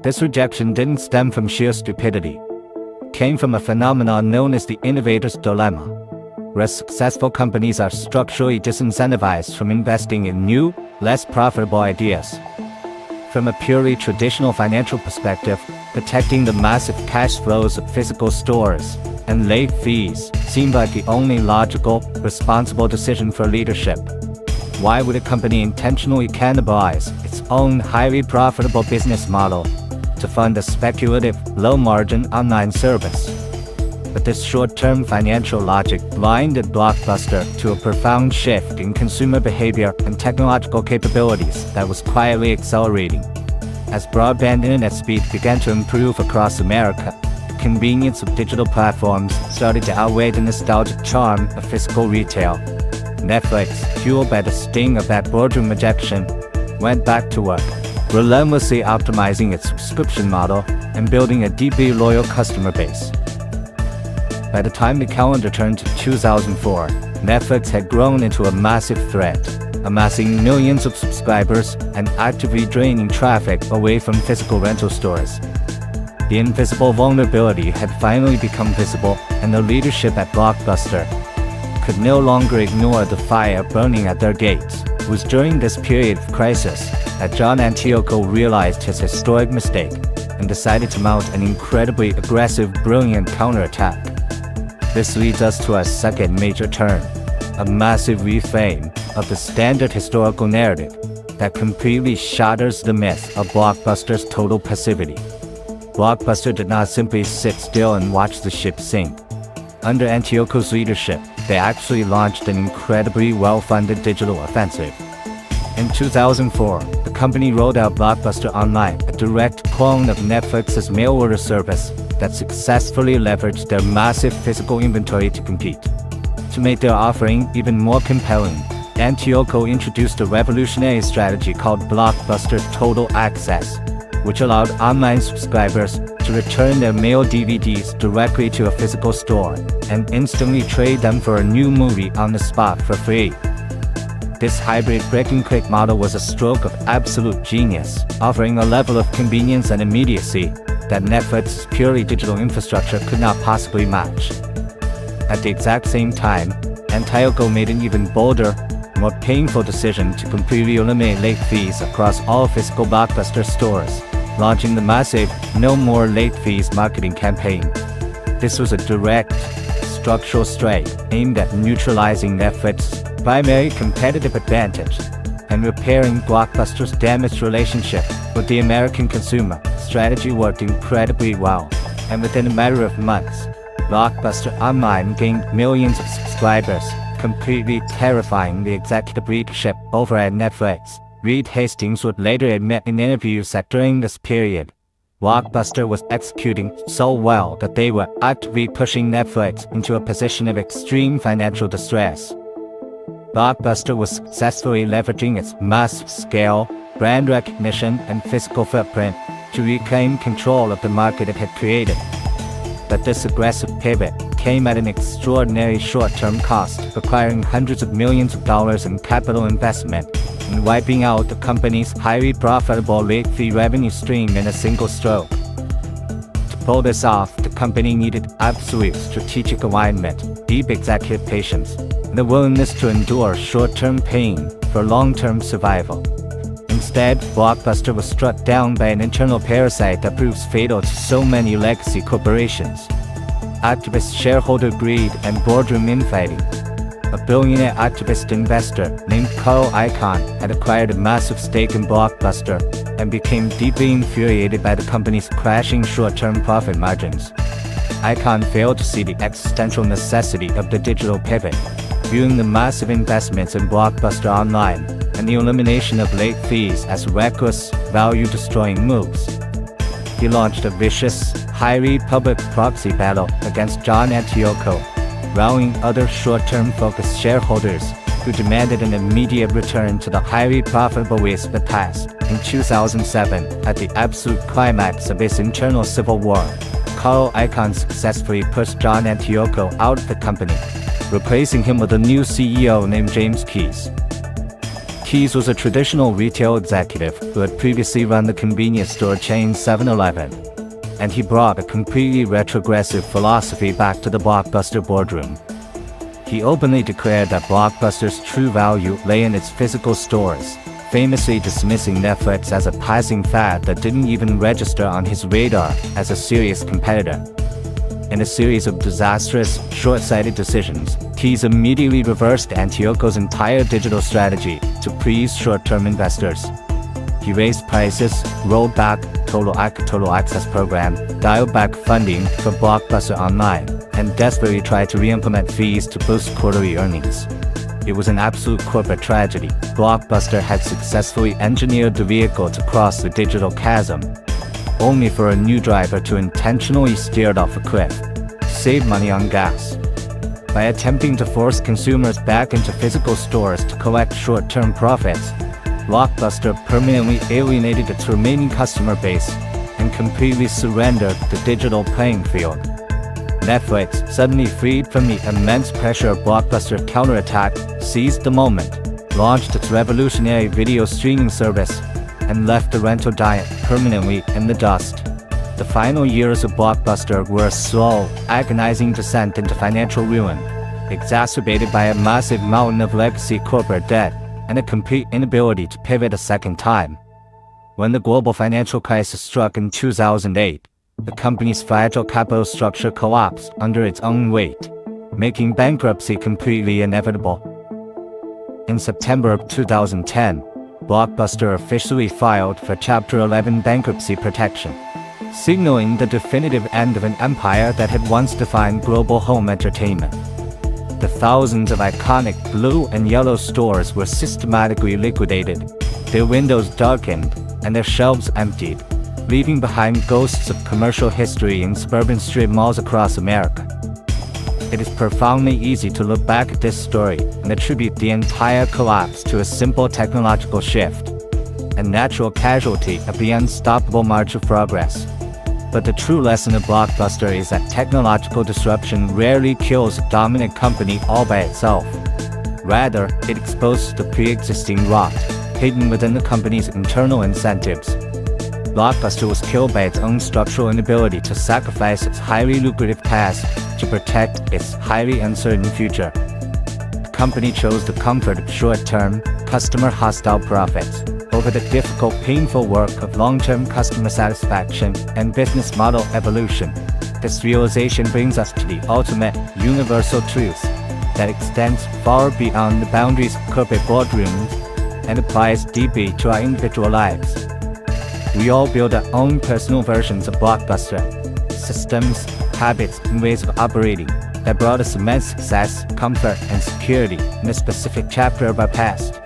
This rejection didn't stem from sheer stupidity. It came from a phenomenon known as the innovator's dilemma, where successful companies are structurally disincentivized from investing in new, less profitable ideas. From a purely traditional financial perspective, protecting the massive cash flows of physical stores and late fees seemed like the only logical, responsible decision for leadership. Why would a company intentionally cannibalize its own highly profitable business model to fund a speculative, low-margin online service? But this short-term financial logic blinded Blockbuster to a profound shift in consumer behavior and technological capabilities that was quietly accelerating. As broadband internet speed began to improve across America, the convenience of digital platforms started to outweigh the nostalgic charm of physical retail. Netflix, fueled by the sting of that boardroom rejection, went back to work, relentlessly optimizing its subscription model and building a deeply loyal customer base. By the time the calendar turned to 2004, Netflix had grown into a massive threat, amassing millions of subscribers and actively draining traffic away from physical rental stores. The invisible vulnerability had finally become visible, and the leadership at Blockbuster could no longer ignore the fire burning at their gates. It was during this period of crisis that John Antioco realized his historic mistake and decided to mount an incredibly aggressive, brilliant counterattack. This leads us to our second major turn, a massive reframe of the standard historical narrative that completely shatters the myth of Blockbuster's total passivity. Blockbuster did not simply sit still and watch the ship sink. Under Antioco's leadership, they actually launched an incredibly well-funded digital offensive. In 2004, the company rolled out Blockbuster Online, a direct clone of Netflix's mail order service that successfully leveraged their massive physical inventory to compete. To make their offering even more compelling, Antioco introduced a revolutionary strategy called Blockbuster Total Access, which allowed online subscribers to return their mail DVDs directly to a physical store and instantly trade them for a new movie on the spot for free. This hybrid break-and-click model was a stroke of absolute genius, offering a level of convenience and immediacy that Netflix's purely digital infrastructure could not possibly match. At the exact same time, Antioco made an even bolder, more painful decision to completely eliminate late fees across all physical Blockbuster stores, launching the massive "No More Late Fees" marketing campaign. This was a direct, structural strike aimed at neutralizing Netflix's primary competitive advantage and repairing Blockbuster's damaged relationship with the American consumer. Strategy worked incredibly well, and within a matter of months, Blockbuster Online gained millions of subscribers, completely terrifying the executive leadership over at Netflix. Reed Hastings would later admit in interviews that during this period, Blockbuster was executing so well that they were actively pushing Netflix into a position of extreme financial distress. Blockbuster was successfully leveraging its massive scale, brand recognition, and physical footprint to reclaim control of the market it had created. But this aggressive pivot came at an extraordinary short-term cost, requiring hundreds of millions of dollars in capital investment and wiping out the company's highly profitable late fee revenue stream in a single stroke. To pull this off, the company needed absolute strategic alignment, deep executive patience, and the willingness to endure short-term pain for long-term survival. Instead, Blockbuster was struck down by an internal parasite that proves fatal to so many legacy corporations: activist shareholder greed and boardroom infighting. A billionaire activist investor named Carl Icahn had acquired a massive stake in Blockbuster and became deeply infuriated by the company's crashing short-term profit margins. Icahn failed to see the existential necessity of the digital pivot, viewing the massive investments in Blockbuster Online and the elimination of late fees as reckless, value-destroying moves. He launched a vicious, highly public proxy battle against John Antioco, rallying other short-term focused shareholders who demanded an immediate return to the highly profitable ways of the past. In 2007, at the absolute climax of his internal civil war, Carl Icahn successfully pushed John Antioco out of the company, replacing him with a new CEO named James Keyes. Keyes was a traditional retail executive who had previously run the convenience store chain 7-Eleven, and he brought a completely retrogressive philosophy back to the Blockbuster boardroom. He openly declared that Blockbuster's true value lay in its physical stores, famously dismissing Netflix as a passing fad that didn't even register on his radar as a serious competitor. In a series of disastrous, short-sighted decisions, Keyes immediately reversed Antioco's entire digital strategy to please short-term investors. He raised prices, rolled back Total Access program, dialed back funding for Blockbuster Online, and desperately tried to re-implement fees to boost quarterly earnings. It was an absolute corporate tragedy. Blockbuster had successfully engineered the vehicle to cross the digital chasm, only for a new driver to intentionally steer it off a cliff, save money on gas. By attempting to force consumers back into physical stores to collect short-term profits, Blockbuster permanently alienated its remaining customer base and completely surrendered the digital playing field. Netflix, suddenly freed from the immense pressure of Blockbuster counterattack, seized the moment, launched its revolutionary video streaming service, and left the rental giant permanently in the dust. The final years of Blockbuster were a slow, agonizing descent into financial ruin, exacerbated by a massive mountain of legacy corporate debt and a complete inability to pivot a second time. When the global financial crisis struck in 2008, the company's fragile capital structure collapsed under its own weight, making bankruptcy completely inevitable. In September of 2010, Blockbuster officially filed for Chapter 11 bankruptcy protection, signaling the definitive end of an empire that had once defined global home entertainment. The thousands of iconic blue and yellow stores were systematically liquidated, their windows darkened, and their shelves emptied, leaving behind ghosts of commercial history in suburban strip malls across America. It is profoundly easy to look back at this story and attribute the entire collapse to a simple technological shift, a natural casualty of the unstoppable march of progress. But the true lesson of Blockbuster is that technological disruption rarely kills a dominant company all by itself. Rather, it exposes the pre-existing rot hidden within the company's internal incentives. Blockbuster was killed by its own structural inability to sacrifice its highly lucrative past to protect its highly uncertain future. The company chose the comfort of short-term, customer-hostile profits over the difficult, painful work of long-term customer satisfaction and business model evolution. This realization brings us to the ultimate, universal truth that extends far beyond the boundaries of corporate boardrooms and applies deeply to our individual lives. We all build our own personal versions of Blockbuster, systems, habits, and ways of operating that brought us immense success, comfort, and security in a specific chapter of our past.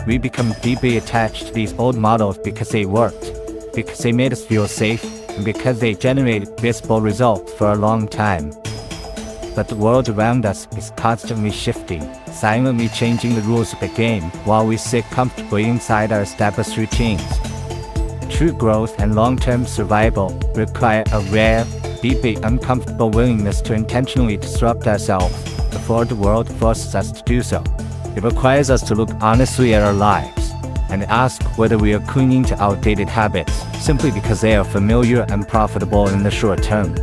We become deeply attached to these old models because they worked, because they made us feel safe, and because they generated visible results for a long time. But the world around us is constantly shifting, silently changing the rules of the game while we sit comfortably inside our established routines. True growth and long-term survival require a rare, deeply uncomfortable willingness to intentionally disrupt ourselves before the world forces us to do so. It requires us to look honestly at our lives and ask whether we are clinging to outdated habits simply because they are familiar and profitable in the short term.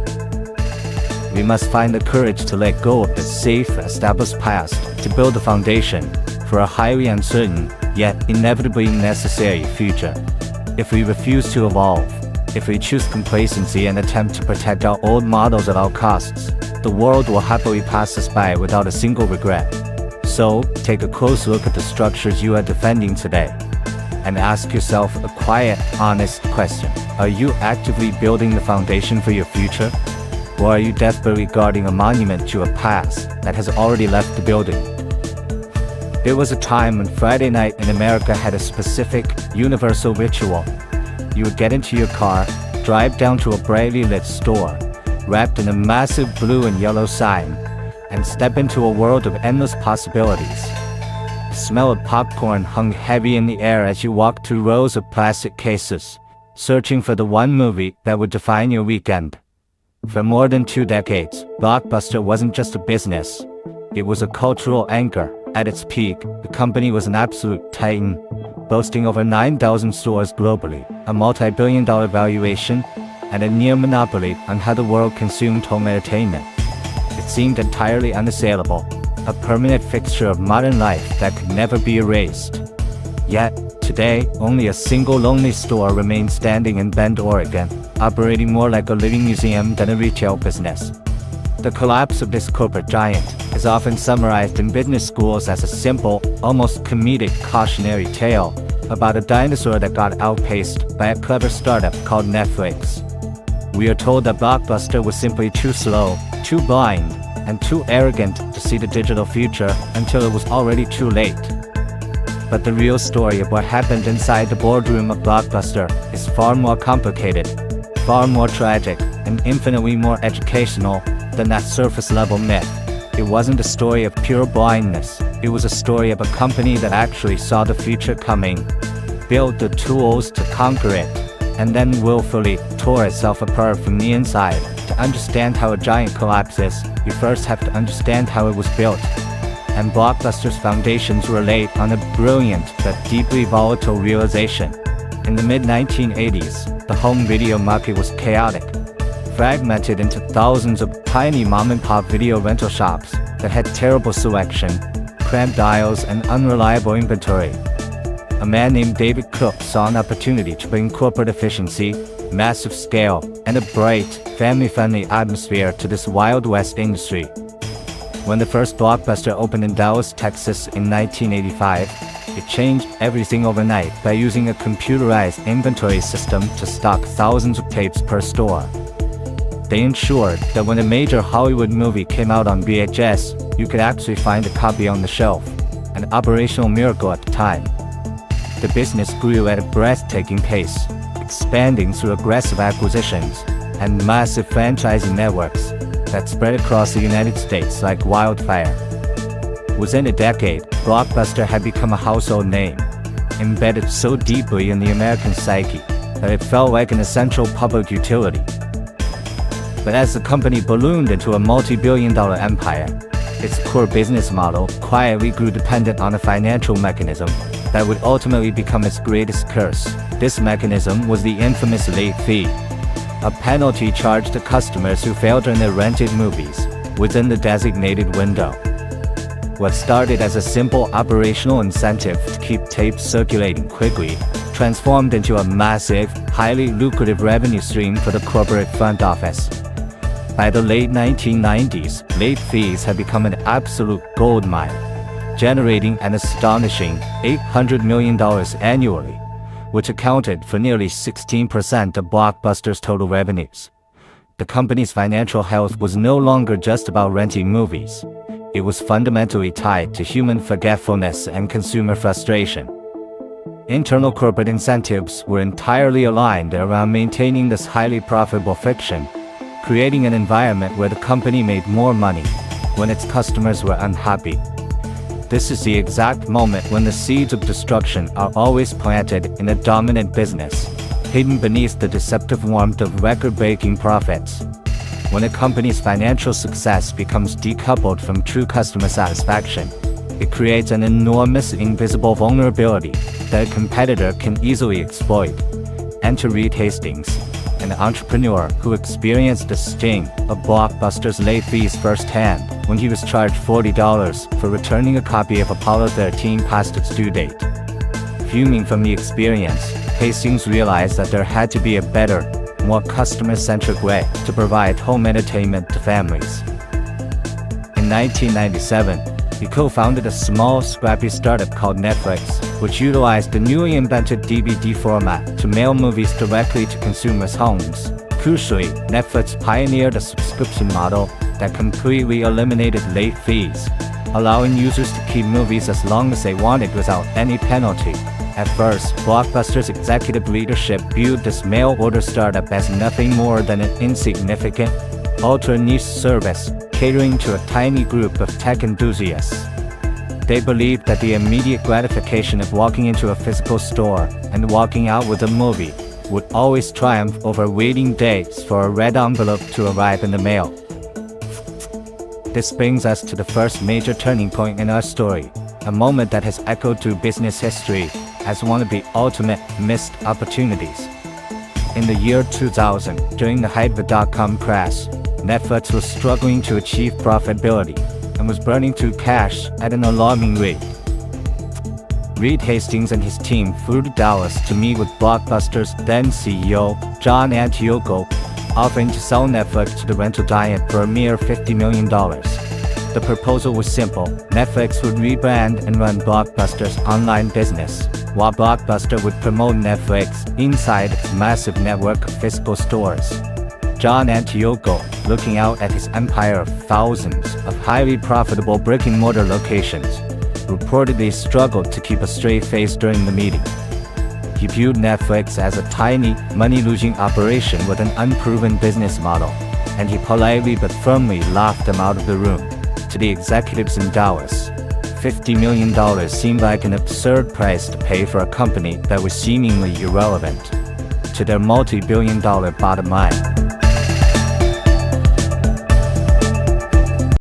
We must find the courage to let go of the safe, established past to build a foundation for a highly uncertain, yet inevitably necessary future. If we refuse to evolve, if we choose complacency and attempt to protect our old models at all costs, the world will happily pass us by without a single regret. So, take a close look at the structures you are defending today, and ask yourself a quiet, honest question. Are you actively building the foundation for your future? Or are you desperately guarding a monument to a past that has already left the building? There was a time when Friday night in America had a specific, universal ritual. You would get into your car, drive down to a brightly lit store, wrapped in a massive blue and yellow sign, and step into a world of endless possibilities. The smell of popcorn hung heavy in the air as you walked through rows of plastic cases, searching for the one movie that would define your weekend. For more than 2 decades, Blockbuster wasn't just a business. It was a cultural anchor, At its peak, the company was an absolute titan, boasting over 9,000 stores globally, a multi-billion-dollar valuation, and a near monopoly on how the world consumed home entertainment. It seemed entirely unassailable, a permanent fixture of modern life that could never be erased. Yet, today, only a single lonely store remains standing in Bend, Oregon, operating more like a living museum than a retail business. The collapse of this corporate giant is often summarized in business schools as a simple, almost comedic cautionary tale about a dinosaur that got outpaced by a clever startup called Netflix. We are told that Blockbuster was simply too slow, too blind, and too arrogant to see the digital future until it was already too late. But the real story of what happened inside the boardroom of Blockbuster is far more complicated, far more tragic, and infinitely more educational than that surface-level myth. It wasn't a story of pure blindness. It was a story of a company that actually saw the future coming, built the tools to conquer it, and then willfully tore itself apart from the inside. To understand how a giant collapses, you first have to understand how it was built. And Blockbuster's foundations were laid on a brilliant but deeply volatile realization. In the mid-1980s, the home video market was chaotic, fragmented into thousands of tiny mom-and-pop video rental shops that had terrible selection, cramped aisles, and unreliable inventory. A man named David Cook saw an opportunity to bring corporate efficiency, massive scale, and a bright, family-friendly atmosphere to this Wild West industry. When the first Blockbuster opened in Dallas, Texas in 1985, it changed everything overnight by using a computerized inventory system to stock thousands of tapes per store. They ensured that when a major Hollywood movie came out on VHS, you could actually find a copy on the shelf, an operational miracle at the time. The business grew at a breathtaking pace, expanding through aggressive acquisitions and massive franchising networks that spread across the United States like wildfire. Within a decade, Blockbuster had become a household name, embedded so deeply in the American psyche that it felt like an essential public utility. But as the company ballooned into a multi-billion-dollar empire, its core business model quietly grew dependent on a financial mechanism that would ultimately become its greatest curse. This mechanism was the infamous late fee, a penalty charged to customers who failed to rent their rented movies within the designated window. What started as a simple operational incentive to keep tapes circulating quickly transformed into a massive, highly lucrative revenue stream for the corporate front office. By the late 1990s, late fees had become an absolute goldmine, generating an astonishing $800 million annually, which accounted for nearly 16% of Blockbuster's total revenues. The company's financial health was no longer just about renting movies. It was fundamentally tied to human forgetfulness and consumer frustration. Internal corporate incentives were entirely aligned around maintaining this highly profitable fiction, creating an environment where the company made more money when its customers were unhappy. This is the exact moment when the seeds of destruction are always planted in a dominant business, hidden beneath the deceptive warmth of record-breaking profits. When a company's financial success becomes decoupled from true customer satisfaction, it creates an enormous invisible vulnerability that a competitor can easily exploit. Enter Reed Hastings, an entrepreneur who experienced the sting of Blockbuster's late fees firsthand when he was charged $40 for returning a copy of Apollo 13 past its due date. Fuming from the experience, Hastings realized that there had to be a better, more customer-centric way to provide home entertainment to families. In 1997, he co-founded a small, scrappy startup called Netflix, which utilized the newly invented DVD format to mail movies directly to consumers' homes. Crucially, Netflix pioneered a subscription model that completely eliminated late fees, allowing users to keep movies as long as they wanted without any penalty. At first, Blockbuster's executive leadership viewed this mail-order startup as nothing more than an insignificant, ultra-niche service catering to a tiny group of tech enthusiasts. They believed that the immediate gratification of walking into a physical store and walking out with a movie would always triumph over waiting days for a red envelope to arrive in the mail. This brings us to the first major turning point in our story, a moment that has echoed through business history as one of the ultimate missed opportunities. In the year 2000, during the height of the dot-com crash, Netflix was struggling to achieve profitability and was burning through cash at an alarming rate. Reed Hastings and his team flew to Dallas to meet with Blockbuster's then CEO, John Antioco, offering to sell Netflix to the rental giant for a mere $50 million. The proposal was simple. Netflix would rebrand and run Blockbuster's online business, while Blockbuster would promote Netflix inside its massive network of physical stores. John Antioco, looking out at his empire of thousands of highly profitable brick-and-mortar locations, reportedly struggled to keep a straight face during the meeting. He viewed Netflix as a tiny, money-losing operation with an unproven business model, and he politely but firmly laughed them out of the room. To the executives in Dallas, $50 million seemed like an absurd price to pay for a company that was seemingly irrelevant to their multi-billion-dollar bottom line.